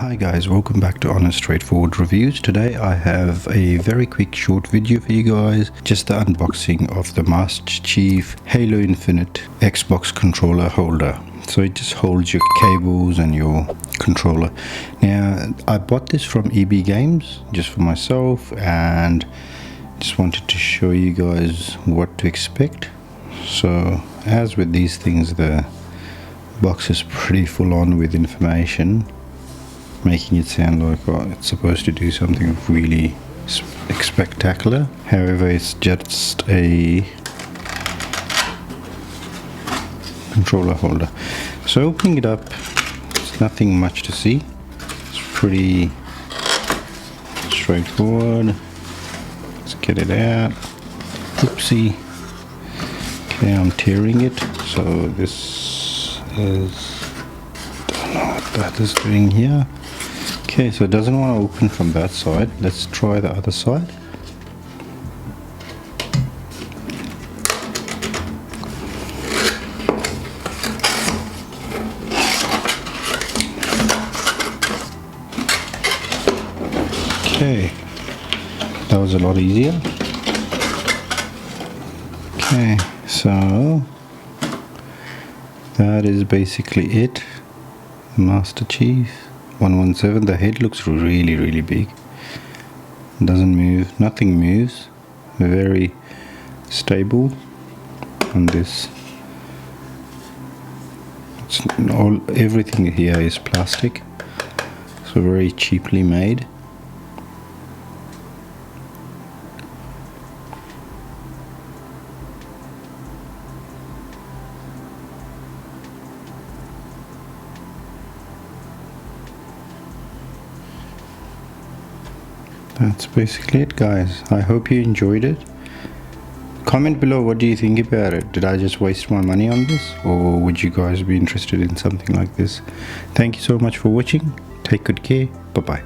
Hi guys, welcome back to Honest Straightforward Reviews. Today I have a very quick short video for you guys, just the unboxing of the Master Chief Halo Infinite Xbox controller holder. So it just holds your cables and your controller. Now I bought this from EB Games just for myself and just wanted to show you guys what to expect. So as with these things, the box is pretty full on with information, making it sound like it's supposed to do something really spectacular. However, it's just a controller holder. So opening it up, there's nothing much to see. It's pretty straightforward. Let's get it out. Oopsie. Okay, I'm tearing it. So this is, don't know what that is doing here. Okay, so it doesn't want to open from that side. Let's try the other side. Okay, that was a lot easier. Okay, so that is basically it. Master Chief 117. The head looks really big. Doesn't move, nothing moves. Very stable on this. Everything here is plastic, so very cheaply made. That's basically it, guys. I hope you enjoyed it. Comment below, what do you think about it? Did I just waste my money on this, or would you guys be interested in something like this? Thank you so much for watching. Take good care. Bye bye.